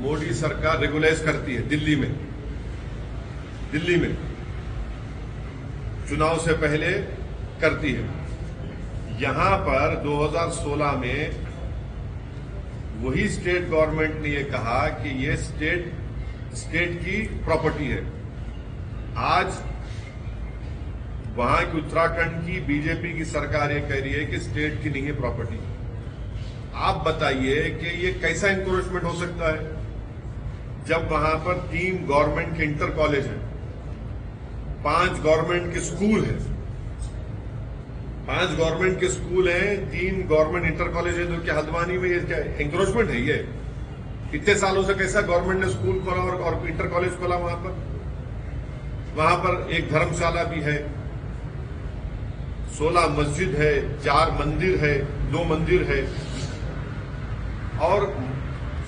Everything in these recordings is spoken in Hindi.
मोदी सरकार रेगुलाइज करती है दिल्ली में चुनाव से पहले करती है। यहां पर 2016 में वही स्टेट गवर्नमेंट ने यह कहा कि ये स्टेट की प्रॉपर्टी है। आज वहां की उत्तराखंड की बीजेपी की सरकार ये कह रही है कि स्टेट की नहीं है प्रॉपर्टी। आप बताइए कि ये कैसा इंक्रोचमेंट हो सकता है जब वहां पर 3 गवर्नमेंट के इंटर कॉलेज हैं, 5 गवर्नमेंट के स्कूल हैं, 5 गवर्नमेंट के स्कूल हैं, 3 गवर्नमेंट इंटर कॉलेज है। तो क्या हल्द्वानी में ये क्या इंक्रोचमेंट है? ये इतने सालों से कैसा गवर्नमेंट ने स्कूल खोला और इंटर कॉलेज खोला? वहां पर एक धर्मशाला भी है, 16 मस्जिद है, 4 मंदिर है, 2 मंदिर है और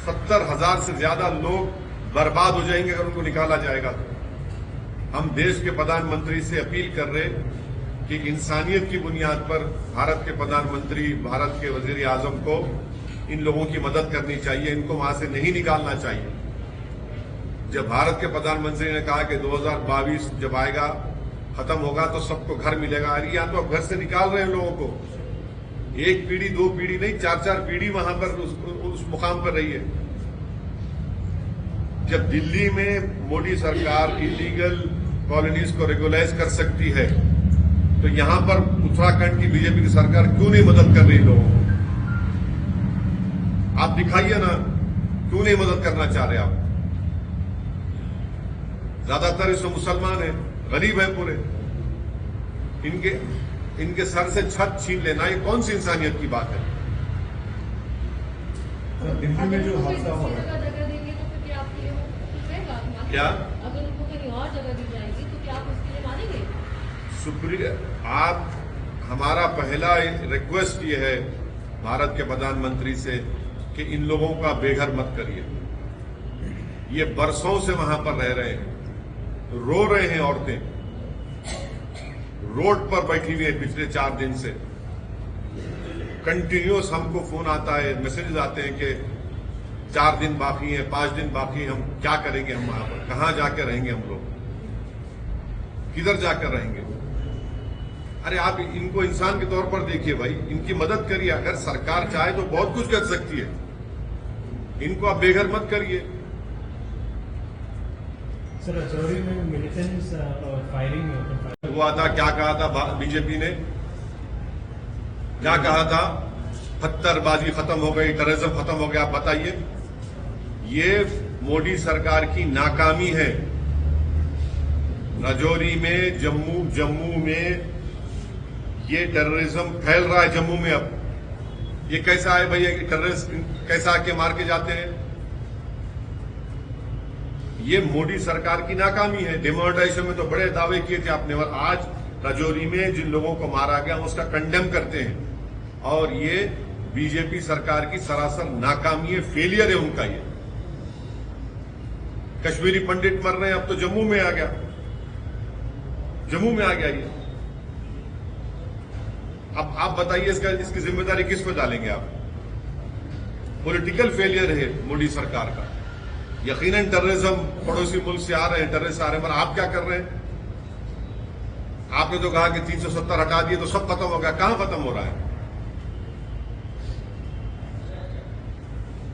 70,000 से ज्यादा लोग बर्बाद हो जाएंगे अगर उनको निकाला जाएगा। हम देश के प्रधानमंत्री से अपील कर रहे कि इंसानियत की बुनियाद पर भारत के प्रधानमंत्री, भारत के वजीर आजम को इन लोगों की मदद करनी चाहिए, इनको वहां से नहीं निकालना चाहिए। जब भारत के प्रधानमंत्री ने कहा कि 2022 जब आएगा, खत्म होगा तो सबको घर मिलेगा, अरे या तो अब घर से निकाल रहे हैं लोगों को। 1 पीढ़ी 2 पीढ़ी नहीं, 4 पीढ़ी वहां पर उस मुकाम पर रही है। जब दिल्ली में मोदी सरकार इलीगल कॉलोनीज को रेगुलाइज कर सकती है तो यहां पर उत्तराखंड की बीजेपी की सरकार क्यों नहीं मदद कर रही लोगों को? आप दिखाइए ना, क्यों नहीं मदद करना चाह रहे आप? ज्यादातर इसमें मुसलमान है, गरीब है पूरे। इनके सर से छत छीन लेना ये कौन सी इंसानियत की बात है? दिल्ली में जो हादसा हुआ है, क्या अगर उनको कहीं और जगह दी जाएगी तो क्या आप उसके लिए मानेंगे? आप हमारा पहला रिक्वेस्ट ये है भारत के प्रधानमंत्री से कि इन लोगों का बेघर मत करिए। ये बरसों से वहां पर रह रहे हैं, रो रहे हैं, औरतें रोड पर बैठी हुई है पिछले 4 दिन से। कंटिन्यूअस हमको फोन आता है, मैसेजेस आते हैं कि 4 दिन बाकी है, 5 दिन बाकी है, हम क्या करेंगे? हम वहां पर कहां जाकर रहेंगे? हम लोग किधर जाकर रहेंगे? अरे आप इनको इंसान के तौर पर देखिए भाई, इनकी मदद करिए। अगर सरकार चाहे तो बहुत कुछ कर सकती है, इनको आप बेघर मत करिए। सर राजौरी में मिलिटेंट्स फायरिंग हुआ था, क्या कहा था बीजेपी ने? क्या कहा था? पत्थरबाजी खत्म हो गई, टेररिज्म खत्म हो गया। आप बताइए, ये मोदी सरकार की नाकामी है। राजौरी में, जम्मू में ये टेररिज्म फैल रहा है। जम्मू में अब ये कैसा है भाई? टेररिस्ट कैसा आके मार के जाते हैं? ये मोदी सरकार की नाकामी है। डिमोनेटाइजेशन में तो बड़े दावे किए थे आपने, और आज राजौरी में जिन लोगों को मारा गया उसका कंडेम करते हैं। और ये बीजेपी सरकार की सरासर नाकामी है, फेलियर है उनका। ये कश्मीरी पंडित मर रहे हैं, अब तो जम्मू में आ गया, ये। अब आप बताइए इसकी जिम्मेदारी किस पे डालेंगे आप? पॉलिटिकल फेलियर है मोदी सरकार का। यकीनन टेररिज्म पड़ोसी मुल्क से आ रहे हैं, टेररिस्ट आ रहे हैं, पर आप क्या कर रहे हैं? आपने तो कहा कि 370 हटा दिए तो सब खत्म हो गया। कहां खत्म हो रहा है?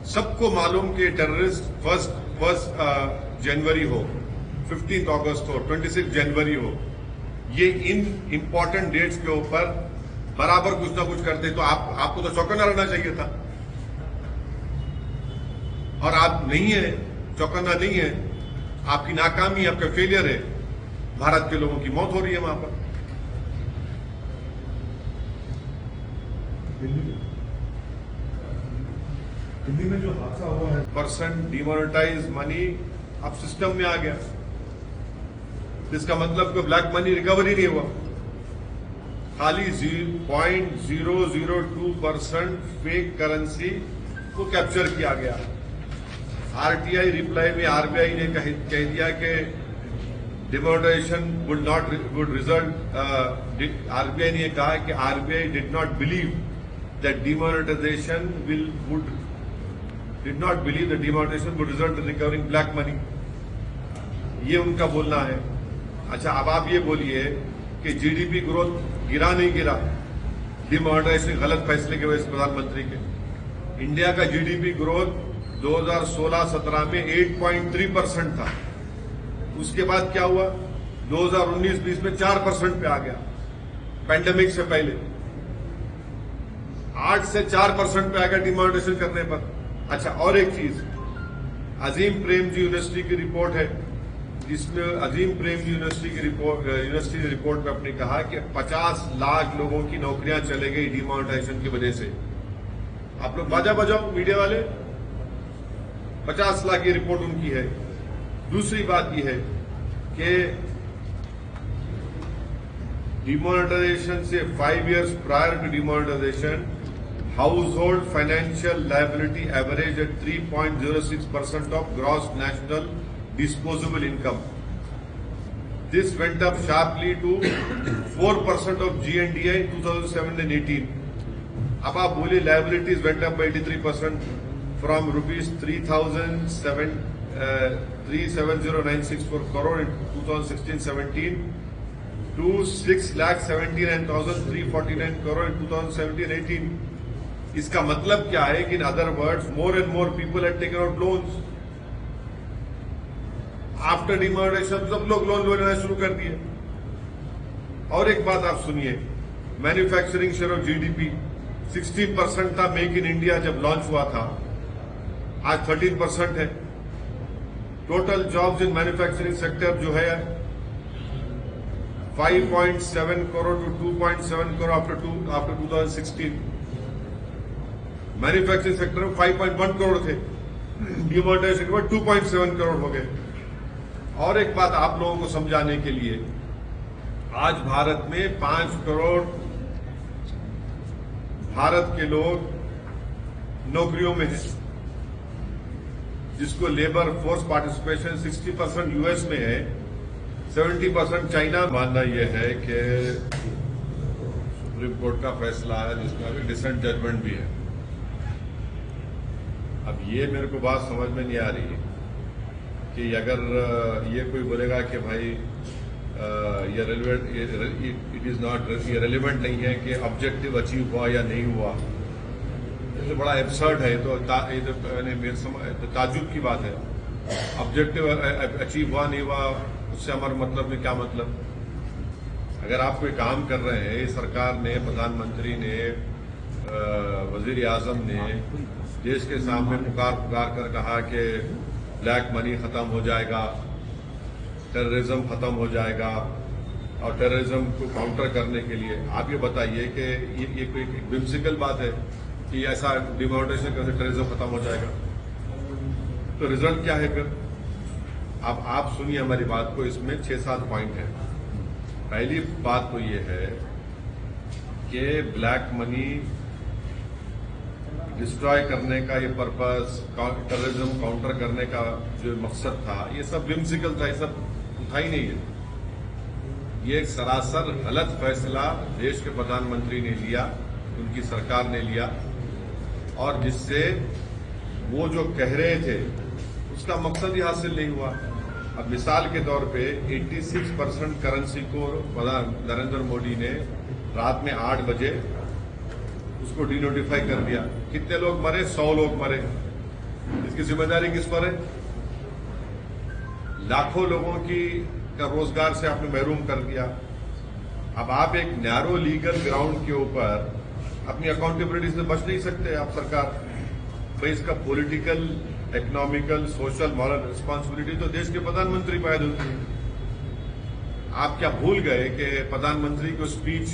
सबको मालूम कि टेररिस्ट फर्स्ट जनवरी हो, 15 अगस्त हो, 26 जनवरी हो, ये इन इंपॉर्टेंट डेट्स के ऊपर बराबर कुछ ना कुछ करते, तो आपको तो चौकन्ना रहना चाहिए था। और आप नहीं है, चौकन्ना नहीं है। आपकी नाकामी, आपका फेलियर है। भारत के लोगों की मौत हो रही है वहां पर। दिल्ली में जो हादसा हुआ है, % डिमोनेटाइज मनी अब सिस्टम में आ गया। इसका मतलब कोई ब्लैक मनी रिकवरी नहीं हुआ, खाली 0.002% फेक करेंसी को कैप्चर किया गया। आरटीआई रिप्लाई में आरबीआई ने कह दिया कि डिमोनेटाइजेशन वुड रिजल्ट। आरबीआई ने कहा कि RBI did not believe that demonetisation did not believe the demonetization would result in recovering black money. ये उनका बोलना है। अच्छा, अब आप ये बोलिए कि जीडीपी ग्रोथ गिरा नहीं गिरा, डिमोनेटाइजेशन गलत फैसले की वजह से प्रधानमंत्री के। इंडिया का जीडीपी ग्रोथ 2016-17 में 8.3% था। उसके बाद क्या हुआ? 2019-20 में 4% पे आ गया, पैंडेमिक से पहले 8 से 4% पे आ गया डिमोनेटाइजेशन करने पर। अच्छा, और एक चीज, अजीम प्रेमजी यूनिवर्सिटी की रिपोर्ट है, जिसमें अजीम प्रेमजी यूनिवर्सिटी की रिपोर्ट में आपने कहा कि 50 लाख लोगों की नौकरियां चले गई डिमोनेटाइजेशन की वजह से। आप लोग बाजा बजाओ मीडिया वाले, 50 लाख की रिपोर्ट उनकी है। दूसरी बात यह है कि डिमोनेटाइजेशन से 5 years prior to demonetisation, household financial liability average at 3.06% of gross national disposable income. This went up sharply to 4% of GNDI in 2007 and 18. अब आप बोले liabilities went up by 83% from rupees 370,964 crore in 2016-17 to 6,79,349 crore in 2017-18. इसका मतलब क्या है कि in other words more and more people have taken out loans after demonetisation. सब लोग लोन लेना शुरू कर दिए। और एक बात आप सुनिए, मैन्युफैक्चरिंग शेयर ऑफ जीडीपी 16% था मेक इन इंडिया जब लॉन्च हुआ था, आज 13% है। Total jobs in manufacturing sector जो है 5.7 crore to 2.7 crore after 2016। Manufacturing sector में 5.1 करोड़ थे, डिमोनेटाइजेशन के बाद 2.7 करोड़ हो गए। और एक बात आप लोगों को समझाने के लिए, आज भारत में 5 करोड़ भारत के लोग नौकरियों में हैं, जिसको लेबर फोर्स पार्टिसिपेशन 60% यूएस में है, 70% चाइना। मानना यह है कि सुप्रीम कोर्ट का फैसला है जिसमें अभी डिसेंट जजमेंट भी है। अब ये मेरे को बात समझ में नहीं आ रही कि अगर ये कोई बोलेगा कि भाई ये रेलिवेंट, इट इज नॉट, ये रेलिवेंट नहीं है कि ऑब्जेक्टिव अचीव हुआ या नहीं हुआ, ये तो बड़ा एब्सर्ड है। तो मेरे समझ तो ताजुब की बात है। ऑब्जेक्टिव अचीव हुआ नहीं हुआ उससे हमारा मतलब में क्या मतलब? अगर आप कोई काम कर रहे हैं, सरकार ने, प्रधानमंत्री ने, वजीर आजम ने देश के सामने पुकार कर कहा कि ब्लैक मनी खत्म हो जाएगा, टेररिज्म खत्म हो जाएगा, और टेररिज्म को काउंटर करने के लिए आप ये बताइए कि ये कोई विम्सिकल बात है कि ऐसा डिमोनेटाइजेशन करके टेररिज्म खत्म हो जाएगा? तो रिजल्ट क्या है फिर? अब आप सुनिए हमारी बात को, इसमें 6-7 पॉइंट है। पहली बात तो ये है कि ब्लैक मनी डिस्ट्रॉय करने का ये पर्पस, टेररिज्म काउंटर करने का जो मकसद था, ये सब विम्सिकल था, ये सब था ही नहीं है। ये एक सरासर गलत फैसला देश के प्रधानमंत्री ने लिया, उनकी सरकार ने लिया, और जिससे वो जो कह रहे थे उसका मकसद ही हासिल नहीं हुआ। अब मिसाल के तौर पे 86% करेंसी को नरेंद्र मोदी ने रात में 8 बजे उसको डिनोटिफाई कर दिया। कितने लोग मरे? 100 लोग मरे। इसकी जिम्मेदारी किस पर है? लाखों लोगों का रोजगार से आपने महरूम कर दिया। अब आप एक नैरो लीगल ग्राउंड के ऊपर अपनी अकाउंटेबिलिटी से बच नहीं सकते आप सरकार। भाई इसका political, economical, social, moral responsibility तो देश के प्रधानमंत्री पैद होती है। आप क्या भूल गए कि प्रधानमंत्री को स्पीच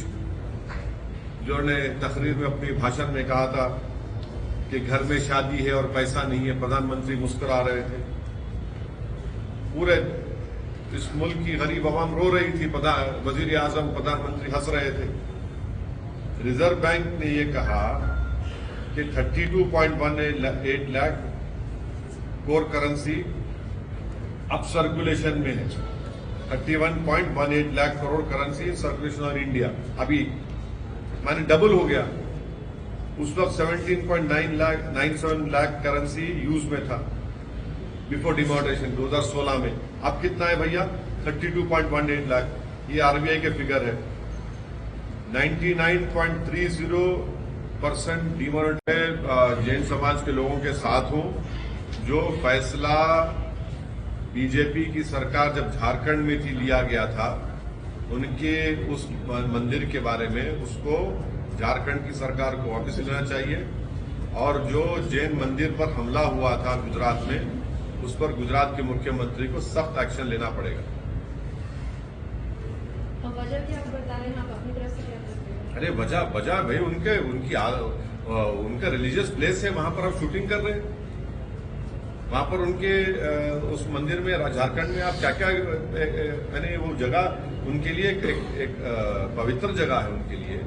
जो ने तकरीर में अपनी भाषण में कहा था कि घर में शादी है और पैसा नहीं है, प्रधानमंत्री मुस्कुरा रहे थे, पूरे इस मुल्क की गरीब आवाम रो रही थी, वजीर आजम, प्रधानमंत्री हंस रहे थे। रिजर्व बैंक ने ये कहा कि 32.18 लाख कोर करेंसी अब सर्कुलेशन में है, 31.18 lakh crore currency circulation on India, अभी माने डबल हो गया। उस वक्त 17.97 लाख करेंसी यूज में था बिफोर डिमोनेटाइजेशन 2016 में। अब कितना है भैया? 32.18 लाख। ये आरबीआई के फिगर है। 99.30% डिमोनेटाइजेशन जैन समाज के लोगों के साथ हूं। जो फैसला बीजेपी की सरकार जब झारखंड में थी लिया गया था, उनके उस मंदिर के बारे में, उसको झारखंड की सरकार को वापस लेना चाहिए। और जो जैन मंदिर पर हमला हुआ था गुजरात में, उस पर गुजरात के मुख्यमंत्री को सख्त एक्शन लेना पड़ेगा। और वजह क्या आप बता रहे हैं? आप अपनी तरफ से क्या करते हैं? अरे वजह भाई उनका रिलीजियस प्लेस है, वहां पर आप शूटिंग कर रहे हैं। वहां पर उनके उस मंदिर में झारखंड में आप क्या क्या मैंने वो जगह उनके लिए एक पवित्र जगह है उनके लिए।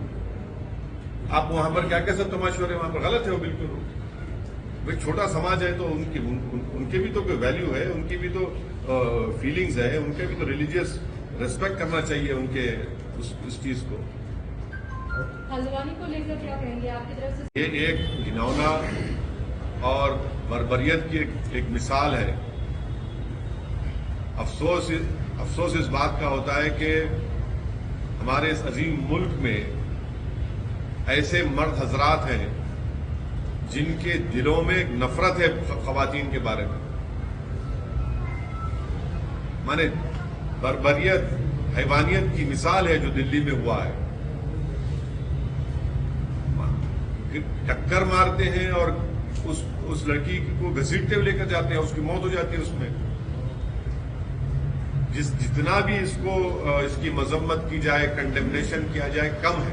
आप वहां पर क्या क्या सब तमाशे हो रहे हैं? वहां पर गलत है वो बिल्कुल। भाई छोटा समाज है तो उनके भी तो कोई वैल्यू है, उनकी भी तो फीलिंग्स है, उनके भी तो रिलीजियस रेस्पेक्ट करना चाहिए उनके उस चीज को। हल्द्वानी को लेकर क्या कहेंगे आपकी तरफ से? ये एक घिनौना और बर्बरियत की एक मिसाल है। अफसोस इस बात का होता है कि हमारे इस अजीम मुल्क में ऐसे मर्द हजरात हैं जिनके दिलों में एक नफरत है खवातीन के बारे में। माने बर्बरियत, हैवानियत की मिसाल है जो दिल्ली में हुआ है। टक्कर मारते हैं और उस लड़की को घसीटते हुए लेकर जाते हैं, उसकी मौत हो जाती है उसमें। जितना भी इसकी मजम्मत की जाए, कंडेमनेशन किया जाए, कम है।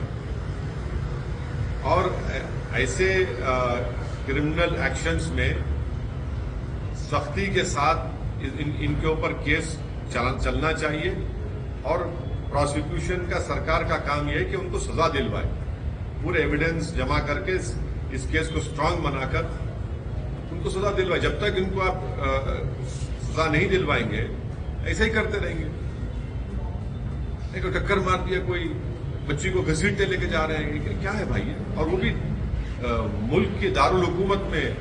और ऐसे क्रिमिनल एक्शंस में सख्ती के साथ इनके ऊपर केस चलना चाहिए। और प्रोसिक्यूशन का, सरकार का काम यह है कि उनको सजा दिलवाए, पूरे एविडेंस जमा करके इस केस को स्ट्रांग बनाकर उनको सजा दिलवाए। जब तक इनको आप सजा नहीं दिलवाएंगे, ऐसे ही करते रहेंगे। एक टक्कर मार दिया, कोई बच्ची को घसीटते लेके जा रहे हैं, क्या है भाई? और वो भी मुल्क की दारुल हुकूमत में,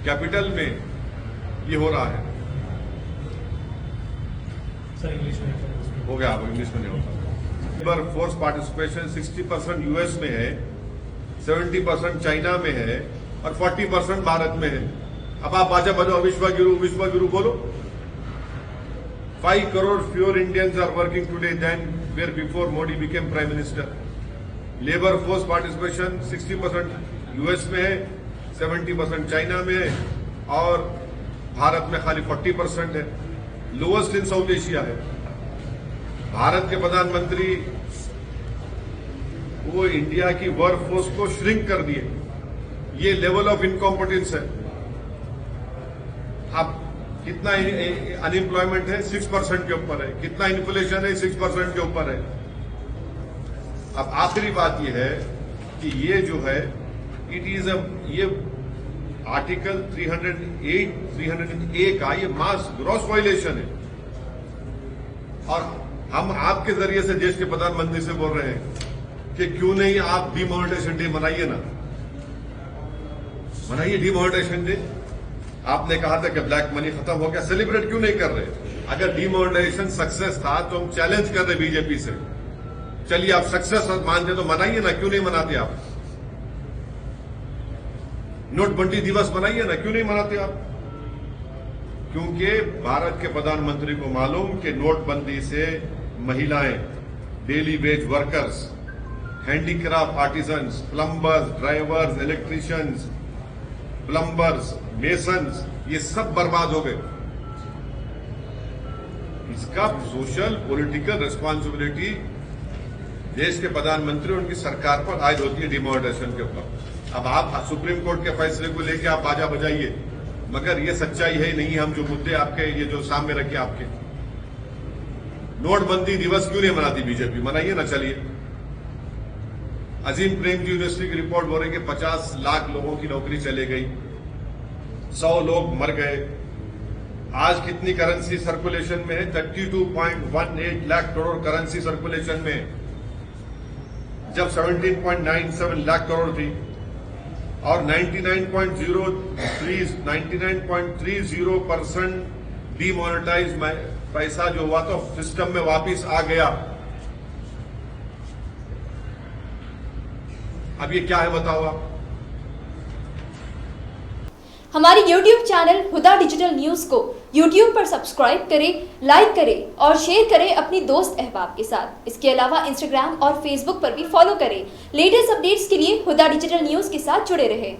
कैपिटल में ये हो रहा है। सर इंग्लिश में हो गया, अब इंग्लिश में नहीं होता। लेबर फोर्स पार्टिसिपेशन 60% यूएस में है, 70% चाइना में है और 40% भारत में है। अब आप बाजा बजाओ, विश्व गुरु बोलो। 5 crore fewer Indians are working today than were before Modi became Prime Minister. Labour force participation 60% US में है, 70% चाइना में है और भारत में खाली 40% है। लोएस्ट इन साउथ एशिया है। भारत के प्रधानमंत्री वो इंडिया की वर्क फोर्स को श्रिंक कर दिए। ये लेवल ऑफ इनकॉम्पिटेंस है। अब कितना अनएम्प्लॉयमेंट है? 6% के ऊपर है। कितना इन्फ्लेशन है? 6% के ऊपर है। अब आखिरी बात यह है कि ये जो है ये आर्टिकल 308 का ये मास ग्रॉस वायलेशन है। और हम आपके जरिए से देश के प्रधानमंत्री से बोल रहे हैं कि क्यों नहीं आप डिमोनेटाइजेशन डे मनाइए ना, मनाइए डिमोनेटाइजेशन डे। आपने कहा था कि ब्लैक मनी खत्म हो गया, सेलिब्रेट क्यों नहीं कर रहे? अगर डिमोनेटाइजेशन सक्सेस था तो हम चैलेंज कर रहे बीजेपी से, चलिए आप सक्सेस मानते तो मनाइए ना, क्यों नहीं मनाते आप? नोटबंदी दिवस मनाइए ना, क्यों नहीं मनाते आप? क्योंकि भारत के प्रधानमंत्री को मालूम कि नोटबंदी से महिलाएं, daily veg workers, handicraft artisans, plumbers, drivers, electricians, plumbers, masons, ये सब बर्बाद हो गए। इसका सोशल पॉलिटिकल रिस्पॉन्सिबिलिटी देश के प्रधानमंत्री और उनकी सरकार पर आयद होती है डिमोनेटाइजेशन के ऊपर। अब आप सुप्रीम कोर्ट के फैसले को लेकर आप बाजा बजाइए, मगर ये सच्चाई है नहीं। हम जो मुद्दे आपके ये जो सामने रखे आपके, नोटबंदी दिवस क्यों नहीं मनाती बीजेपी? मनाइए ना, चलिए। अजीम प्रेमजी यूनिवर्सिटी की रिपोर्ट बोल रही है कि 50 लाख लोगों की नौकरी चले गई, 100 लोग मर गए। आज कितनी करेंसी सर्कुलेशन में है? 32.18 लाख करोड़ करेंसी सर्कुलेशन में, जब 17.97 लाख करोड़ थी। और 99.30% डीमोनेटाइज पैसा जो हुआ तो सिस्टम में वापस आ गया। अब ये क्या है बताओ आप। हमारे YouTube चैनल हुदा डिजिटल न्यूज को YouTube पर सब्सक्राइब करें, लाइक करें और शेयर करें अपनी दोस्त अहबाब के साथ। इसके अलावा Instagram और Facebook पर भी फॉलो करें। लेटेस्ट अपडेट्स के लिए हुदा डिजिटल न्यूज के साथ जुड़े रहें।